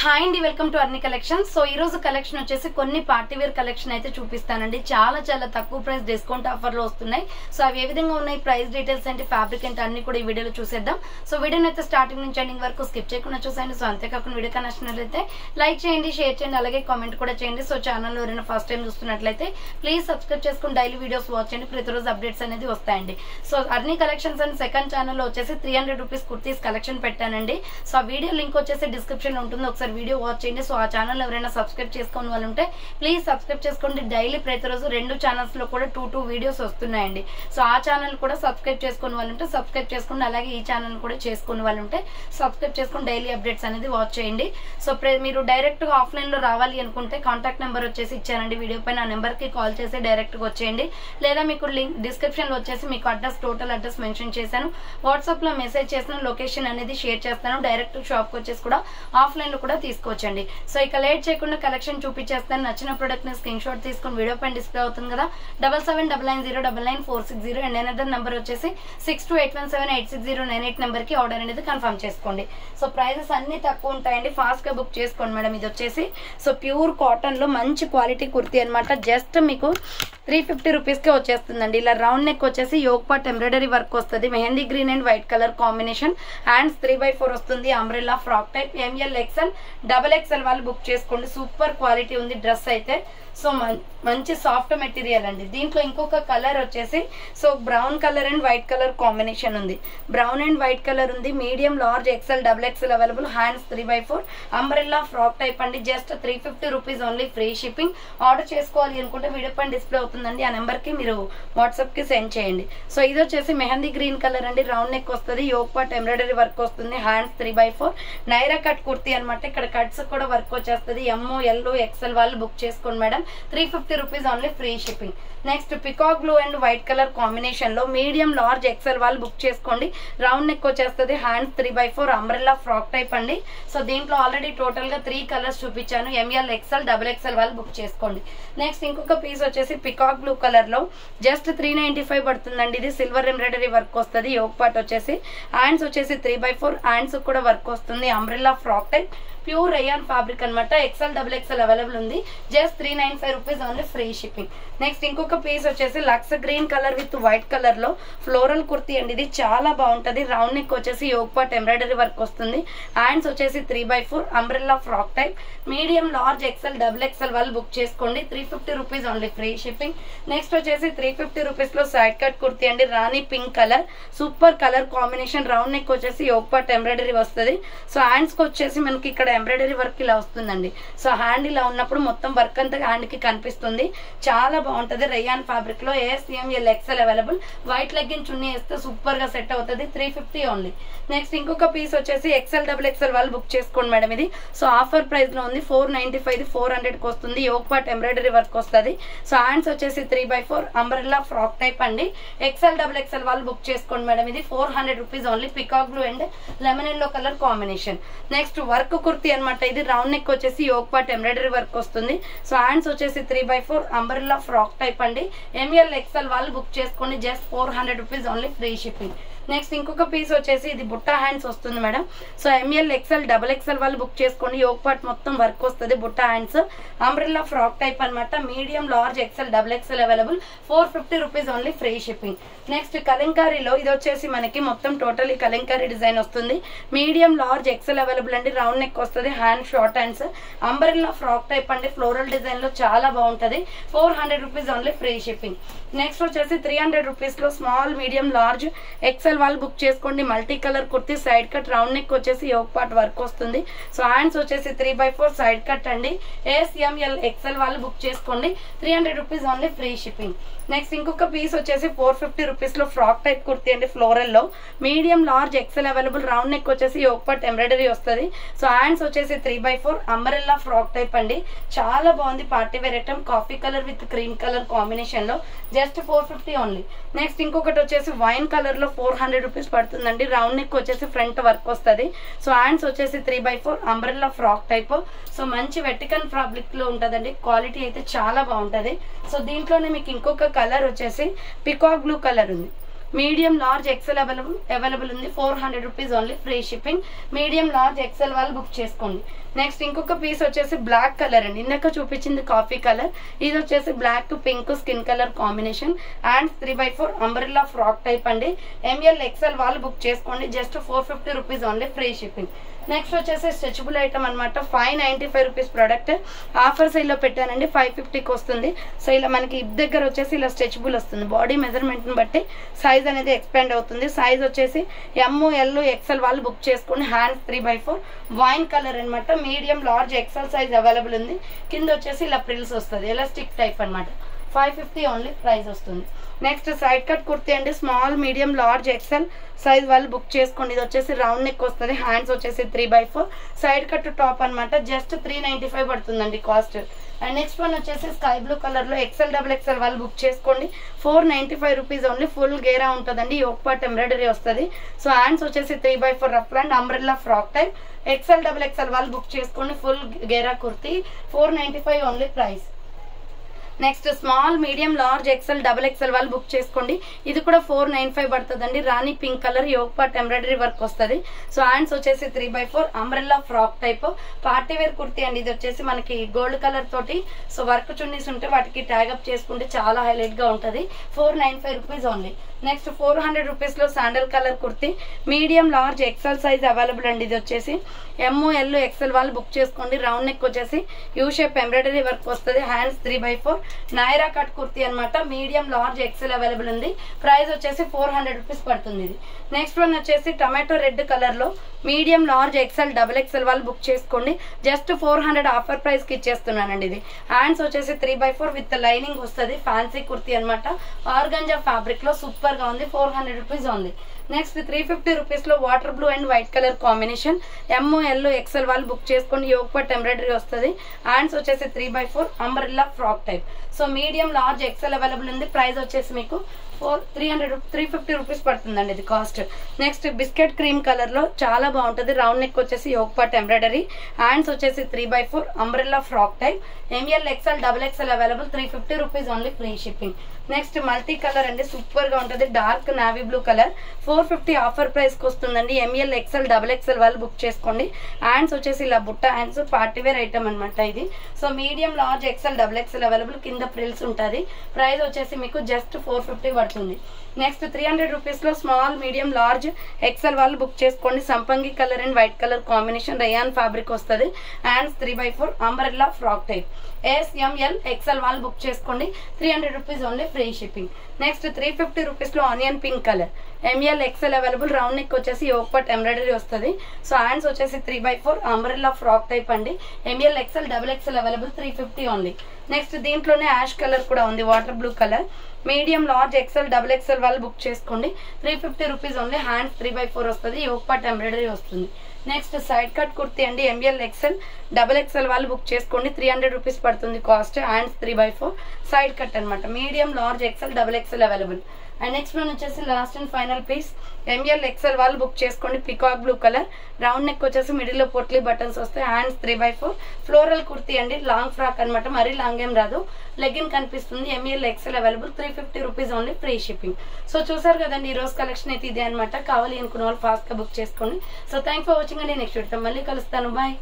Hi అండి, welcome to అర్ని collection. So ఈ రోజు కలెక్షన్ వచ్చేసి కొన్ని పార్టీ వేర్ కలెక్షన్ అయితే చూపిస్తానండి. చాలా తక్కువ ప్రైస్ డిస్కౌంట్ ఆఫర్ లో వస్తున్నాయి. సో అవి ఏ విధంగా ఉన్నాయి, ప్రైస్ డీటెయిల్స్ అంటే ఫ్యాబ్రిక్ అంటే అన్ని కూడా ఈ వీడియోలో చూసేద్దాం. సో వీడియోని అయితే స్టార్టింగ్ నుంచి ఎండింగ్ వరకు స్కిప్ చేయకుండా చూసేయండి. సో అంతేకాకుండా వీడియో కనెక్షన్ లైక్ చేయండి, షేర్ చేయండి, అలాగే కామెంట్ కూడా చేయండి. సో ఛానల్లో ఎవరైనా ఫస్ట్ టైం చూస్తున్నట్లయితే ప్లీజ్ సబ్స్క్రైబ్ చేసుకుని డైలీ వీడియోస్ వాచ్ చేయండి. ప్రతిరోజు అప్డేట్స్ అనేది వస్తాయండి. సో అర్ని కలెక్షన్స్ అండ్ సెకండ్ ఛానల్లో వచ్చేసి 300 రూపీస్ కుర్తీస్ కలెక్షన్ పెట్టానండి. సో ఆ వీడియో లింక్ వచ్చేసి డిస్క్రిప్షన్ లో ఉంటుంది, ఒకసారి వీడియో వాచ్ చేయండి. సో ఆ ఛానల్ ఎవరైనా సబ్స్క్రైబ్ చేసుకుని వాళ్ళు ఉంటే ప్లీజ్ సబ్స్క్రైబ్ చేసుకోండి. డైలీ ప్రతిరోజు 2 ఛానల్స్ లో కూడా 2 వీడియోస్ వస్తున్నాయండి. సో ఆ ఛానల్ కూడా సబ్స్క్రైబ్ చేసుకుని వాళ్ళు ఉంటే సబ్స్క్రైబ్ చేసుకోండి, అలాగే ఈ ఛానల్ కూడా చేసుకుని వాళ్ళు ఉంటే సబ్స్క్రైబ్ చేసుకుని డైలీ అప్డేట్స్ అనేది వాచ్ చేయండి. సో మీరు డైరెక్ట్ గా ఆఫ్లైన్ లో రావాలి అనుకుంటే కాంటాక్ట్ నెంబర్ వచ్చేసి ఇచ్చానండి వీడియో పైన. ఆ నెంబర్ కి కాల్ చేసి డైరెక్ట్ గా వచ్చేయండి, లేదా మీకు లింక్ డిస్క్రిప్షన్ లో వచ్చేసి మీకు అడ్రస్ టోటల్ అడ్రస్ మెన్షన్ చేశాను. వాట్సాప్ లో మెసేజ్ చేసిన లొకేషన్ అనేది షేర్ చేస్తాను. డైరెక్ట్ షాప్ కి వచ్చేసి కూడా ఆఫ్లైన్ లో కూడా తీసుకోవచ్చండి. సో ఇక లేట్ చేయకుండా కలెక్షన్ చూపించేస్తాను. నచ్చిన ప్రొడక్ట్ ని స్క్రీన్ షాట్ తీసుకుని వీడియో పైన డిస్ప్లే అవుతుంది కదా, 7799099460 అండ్ అనదర్ నెంబర్ వచ్చేసి 6281786098 నెంబర్ కి ఆర్డర్ అనేది కన్ఫర్మ్ చేసుకోండి. సో ప్రైజెస్ అన్ని తక్కువ ఉంటాయండి, ఫాస్ట్ గా బుక్ చేసుకోండి మేడం. ఇది వచ్చేసి సో ప్యూర్ కాటన్ లో మంచి క్వాలిటీ కుర్తీ అనమాట. జస్ట్ మీకు 350 రూపీస్ కే వచ్చేస్తుందండి. ఇలా రౌండ్ నెక్ వచ్చేసి యోగ్ పార్ట్ ఎంబ్రాయిడరీ వర్క్ వస్తుంది. Mehndi green and white colour combination. Hands 3x4 వస్తుంది. Umbrella frock type. ML XL XXL వాళ్ళు బుక్ చేసుకోండి. సూపర్ క్వాలిటీ ఉంది డ్రెస్ అయితే. సో మంచి సాఫ్ట్ మెటీరియల్ అండి. దీంట్లో ఇంకొక కలర్ వచ్చేసి so brown colour and white colour combination ఉంది. బ్రౌన్ అండ్ వైట్ కలర్ ఉంది. Medium, large, XL, XXL available. Hands 3x4 umbrella frock type అండి. Just 350 rupees only, free shipping. Order చేసుకోవాలి అనుకుంటే వీడియో పైన డిస్ప్లే అవుతుందండి, ఆ నెంబర్ కి మీరు వాట్సాప్ కి సెండ్ చేయండి. సో ఇది వచ్చేసి మెహందీ గ్రీన్ కలర్ అండి. రౌండ్ నెక్ వస్తుంది. యోగ్ పార్ట్ ఎంబ్రాయిడరీ వర్క్ వస్తుంది. Hands 3x4 Naira cut kurti అనమాట. ఇక్కడ కట్స్ కూడా వర్క్ వచ్చేస్తుంది. ML XL వాళ్ళు బుక్ చేసుకోండి madam. 350 rupees only, free shipping. Next peacock blue and white colour combination లో మీడియం, లార్జ్, XL వాళ్ళు బుక్ చేసుకోండి. రౌండ్ నెక్ వచ్చేస్తుంది. Hands 3x4 umbrella frock type అండి. సో దీంట్లో ఆల్రెడీ టోటల్ గా 3 కలర్స్ చూపించాను. ML XL XXL వాళ్ళు బుక్ చేసుకోండి. నెక్స్ట్ ఇంకొక పీస్ వచ్చేసి పికాక్ బ్లూ కలర్ లో జస్ట్ 395 పడుతుందండి. ఇది సిల్వర్ ఎంబ్రాయిడరీ వర్క్ వస్తుంది. యోగ్ పార్ట్ వచ్చేసి హ్యాండ్స్ వచ్చేసి 3x4 హ్యాండ్స్ కూడా వర్క్ వస్తుంది. Umbrella frock type, pure rayon fabric అనమాట. XL XXL అవైలబుల్ ఉంది. Just 395 rupees only, free shipping. Next ఇంకొక పీస్ వచ్చేసి lux green colour with white colour లో ఫ్లోరల్ కుర్తీ అండి. ఇది చాలా బాగుంటది. రౌండ్ నెక్ వచ్చేసి యోగ్ పార్ట్ ఎంబ్రాయిడరీ వర్క్ వస్తుంది. హ్యాండ్స్ వచ్చేసి 3x4 umbrella frock type. Medium, large, XL XXL వాళ్ళు బుక్ చేసుకోండి. 350 rupees only, free shipping. Next వచ్చేసి 350 రూపీస్ లో సైడ్ కట్ కుర్తీ అండి. Rani pink colour, super colour combination. Round neck వచ్చేసి yoke part embroidery వస్తుంది. So hands కి వచ్చేసి మనకి ఇక్కడ ఎంబ్రాయిడరీ వర్క్ ఇలా వస్తుందండి. సో హ్యాండ్ ఇలా ఉన్నప్పుడు మొత్తం వర్క్ అంతా హ్యాండ్ కి కనిపిస్తుంది. చాలా బాగుంటది. రేయాన్ ఫ్యాబ్రిక్ లో ML XL available. White legging chunni వేస్తే సూపర్ గా సెట్ అవుతుంది. 350 ఓన్లీ. నెక్స్ట్ ఇంకొక పీస్ వచ్చేసి XL XXL వాళ్ళు బుక్ చేసుకోండి మేడం. ఇది సో ఆఫర్ ప్రైస్ లో ఉంది. 495 400 కి వస్తుంది. యోగ్ పార్ట్ ఎంబ్రాయిడరీ వర్క్ వస్తుంది. సో హ్యాండ్స్ వచ్చేసి 3x4 అంబ్రెల్లా ఫ్రాక్ టైప్ అండి. XL XXL వాళ్ళు బుక్ చేసుకోండి మేడం. ఇది 400 rupees only. Peacock blue and lemon yellow colour combination. Next work kurti అనమాట. ఇది రౌండ్ నెక్ వచ్చేసి యోగ్ పార్ట్ ఎంబ్రాయిడరీ వర్క్ వస్తుంది. సో హ్యాండ్స్ వచ్చేసి 3x4 అంబ్రెల్లా ఫ్రాక్ టైప్ అండి. ML XL వాళ్ళు బుక్ చేసుకోండి. Just 400 rupees only, free shipping. Next ఇంకొక piece వచ్చేసి ఇది బుట్టా హ్యాండ్స్ వస్తుంది madam. So ML XL XXL వాళ్ళు బుక్ చేసుకోండి. యోగ్ పార్ట్ మొత్తం వర్క్ వస్తుంది. Butta hands umbrella frock type అనమాట. Medium, large, XL XXL available. 450 rupees only, free shipping. Next కలంకారీలో ఇది వచ్చేసి మనకి మొత్తం టోటల్ కలంకారీ డిజైన్ వస్తుంది. మీడియం, లార్జ్, XL అవైలబుల్ అండి. రౌండ్ నెక్ వస్తుంది. Hand short hands umbrella frock type అండి. ఫ్లోరల్ డిజైన్ లో చాలా బాగుంటది. 400 rupees only, free shipping. Next వచ్చేసి 300 రూపీస్ లో స్మాల్, మీడియం, లార్జ్, XL వాళ్ళు బుక్ చేసుకోండి. Multi colour kurti, side cut, round neck వచ్చేసి యోగ్ పార్ట్ వర్క్ వస్తుంది. సో హ్యాండ్స్ వచ్చేసి 3x4 సైడ్ కట్ అండి. ML XL వాళ్ళు బుక్ చేసుకోండి. 300 rupees only, free shipping. Next ఇంకొక పీస్ వచ్చేసి 450 రూపీస్ లో ఫ్రాక్ టైప్ కుర్తీ అండి. ఫ్లోరల్ లో medium, large, XL available. Round neck వచ్చేసి యోగ్ పార్ట్ ఎంబ్రాయిడరీ వస్తుంది. సో హ్యాండ్స్ వచ్చేసి 3x4 అంబ్రెల్లా ఫ్రాక్ టైప్ అండి. చాలా బాగుంది. Party wear item. Coffee colour with cream colour combination లో జస్ట్ 450 ఓన్లీ. నెక్స్ట్ ఇంకొకటి వచ్చేసి వైన్ కలర్ లో 400 రూపీస్ పడుతుందండి. రౌండ్ నెక్ వచ్చేసి ఫ్రంట్ వర్క్ వస్తుంది. సో హ్యాండ్స్ వచ్చేసి 3x4 umbrella frock type. So మంచి వెటికన్ ఫ్యాబ్రిక్ లో ఉంటదండి. క్వాలిటీ అయితే చాలా బాగుంటది. సో దీంట్లోనే మీకు ఇంకొక కలర్ వచ్చేసి పికాక్ బ్లూ కలర్ ఉంది. మీడియం లార్జ్ ఎక్సెల్ అవైలబుల్ ఉంది 400 rupees only, free shipping. Medium large XL వాళ్ళు బుక్ చేసుకోండి. నెక్స్ట్ ఇంకొక పీస్ వచ్చేసి బ్లాక్ కలర్ అండి, ఇందాక చూపించింది కాఫీ కలర్, ఇది వచ్చేసి black to pink skin colour combination and 3x4 umbrella frock type అండి. ఎంఎల్ ఎక్సెల్ వాళ్ళు బుక్ చేసుకోండి, just 450 rupees only, free shipping. Next వచ్చేసి స్ట్రెచబుల్ ఐటమ్ అనమాట, 595 రూపీస్ ప్రోడక్ట్ ఆఫర్ సైడ్ లో పెట్టానండి, 550కి వస్తుంది. సో ఇలా మనకి ఇప్ దగ్గర వచ్చేసి ఇలా స్ట్రెచబుల్ వస్తుంది, బాడీ మెజర్మెంట్ ని బట్టి సైజ్ అనేది ఎక్స్పాండ్ అవుతుంది. సైజ్ వచ్చేసి ML XL వాళ్ళు బుక్ చేసుకోండి. హ్యాండ్స్ 3x4 వైన్ కలర్ అనమాట, medium large XL size available ఉంది. కింద వచ్చేసి ఇలా ప్రిల్స్ వస్తుంది, ఎలాస్టిక్ టైప్ అనమాట, 550 ఓన్లీ ప్రైస్ వస్తుంది. నెక్స్ట్ సైడ్ కట్ కుర్తీ అండి, small medium large XL size వాళ్ళు బుక్ చేసుకోండి. ఇది వచ్చేసి రౌండ్ నెక్ వస్తుంది, హ్యాండ్స్ వచ్చేసి 3x4 సైడ్ కట్ టాప్ అనమాట, జస్ట్ 395 పడుతుందండి కాస్ట్. అండ్ నెక్స్ట్ వన్ వచ్చేసి స్కై బ్లూ కలర్ లో XL వాళ్ళు బుక్ చేసుకోండి, 495 రూపీస్ ఓన్లీ. ఫుల్ గేరా ఉంటుందండి, యోక్ పార్ట్ ఎంబ్రాయిడరీ వస్తుంది. సో హ్యాండ్స్ వచ్చేసి 3x4 ruff and umbrella frock type. XL వాళ్ళు బుక్ చేసుకోండి, full ghera kurti 495 only price. Next small medium large XL వాళ్ళు బుక్ చేసుకోండి, ఇది కూడా 495 పడుతుందండి. Rani pink colour yoke part embroidery work వస్తుంది. సో హ్యాండ్స్ వచ్చేసి 3x4 umbrella frock type party wear kurti అండి. ఇది వచ్చేసి మనకి గోల్డ్ కలర్ తోటి సో వర్క్ చున్నీస్ ఉంటే వాటికి ట్యాగ్ అప్ చేసుకుంటే చాలా హైలైట్ గా ఉంటుంది, 495 రూపీస్ ఓన్లీ. నెక్స్ట్ 400 రూపీస్ లో sandal colour kurti, medium large XL size available అండి. ఇది వచ్చేసి ML XL వాళ్ళు బుక్ చేసుకోండి. రౌండ్ నెక్ వచ్చేసి యూ షేప్ ఎంబ్రాయిడరీ వర్క్ వస్తుంది, hands 3x4 Naira cut kurti అనమాట, మీడియం లార్జ్ ఎక్సెల్ అవైలబుల్ ఉంది. ప్రైస్ వచ్చేసి 400 రూపీస్ పడుతుంది ఇది. నెక్స్ట్ వన్ వచ్చేసి టమాటో రెడ్ కలర్ లో మీడియం లార్జ్ XL వాళ్ళు బుక్ చేసుకోండి, జస్ట్ 400 ఆఫర్ ప్రైస్ కి ఇచ్చేస్తున్నానండి. ఇది హ్యాండ్స్ వచ్చేసి 3x4 విత్ లైనింగ్ వస్తుంది, ఫ్యాన్సీ కుర్తీ అనమాట, ఆర్గంజా ఫ్యాబ్రిక్ లో సూపర్ గా ఉంది, 400 రూపీస్ ఉంది. నెక్స్ట్ 350 రూపీస్ లో water blue and white colour combination, ML XL వాళ్ళు బుక్ చేసుకోండి, యోక్ పార్ట్ ఎంబ్రాయిడరీ వస్తుంది. హ్యాండ్స్ వచ్చేసి 3x4 umbrella frock type. So medium large XL available ఉంది. ప్రైస్ వచ్చేసి మీకు 350 రూపీస్ పడుతుందండి ఇది cost. Next biscuit cream colour లో చాలా బాగుంటుంది, రౌండ్ నెక్ వచ్చేసి యోక్ పార్ట్ ఎంబ్రాయిడరీ, హ్యాండ్స్ వచ్చేసి 3x4 umbrella frock type. ML XL available, 350 rupees only, free shipping. Next multi colour అండి, సూపర్ గా ఉంటుంది, dark navy blue colour, 450 offer price కి వస్తుందండి. ML XL వాళ్ళు బుక్ చేసుకోండి. హ్యాండ్స్ వచ్చేసి ఇలా బుట్ట హ్యాండ్స్, పార్టీ వేర్ ఐటమ్ అనమాట ఇది. So medium large XL available, కింద ప్రిల్స్ ఉంటుంది. ప్రైస్ వచ్చేసి మీకు జస్ట్ 450 పడుతుంది. నెక్స్ట్ 300 రూపీస్ లో స్మాల్ మీడియం లార్జ్ XL వాళ్ళు బుక్ చేసుకోండి, సంపంగి colour and white colour combination, rayon fabric వస్తుంది. Hands 3x4 umbrella frock type. SML XL వాళ్ళు బుక్ చేసుకోండి, 300 rupees only, free shipping. Next 350 rupees లో onion pink colour, ML XL available, round neck వచ్చేసి yoke part embroidery వస్తుంది. So hands వచ్చేసి 3x4 umbrella frock type అండి. ML XL available, 350 only. Next దీంట్లోనే ash colour కూడా ఉంది, water blue colour, medium large XL వాళ్ళు book చేసుకోండి, 350 rupees only. Hands 3x4 వస్తుంది, యోక్ పార్ట్ ఎంబ్రాయిడరీ వస్తుంది. నెక్స్ట్ సైడ్ కట్ కుర్తీ అండి, ML XL వాళ్ళు బుక్ చేసుకోండి, 300 రూపీస్ పడుతుంది cost. Hands 3x4 side cut అనమాట, medium large XL available. And next one వచ్చేసి last and final piece, ML XL వాళ్ళు book చేసుకోండి, peacock blue colour, round neck వచ్చేసి middle లో పొట్లీ బటన్స్ వస్తాయి. హ్యాండ్స్ 3x4 ఫ్లోరల్ కుర్తీ అండి, లాంగ్ ఫ్రాక్ అనమాట, మరీ లాంగ్ ఏం రాదు, లెగిన్ కనిపిస్తుంది. ML XL available, 350 rupees only, free shipping. So చూసారు కదండి, ఈ రోజు కలెక్షన్ అయితే ఇదే అనమాట. కావాలి అనుకున్న వాళ్ళు ఫాస్ట్ గా బుక్ చేసుకోండి. సో థ్యాంక్స్ ఫర్ వాచింగ్ అండి, నెక్స్ట్ వీడియోతో మళ్ళీ కలుస్తాను, బాయ్.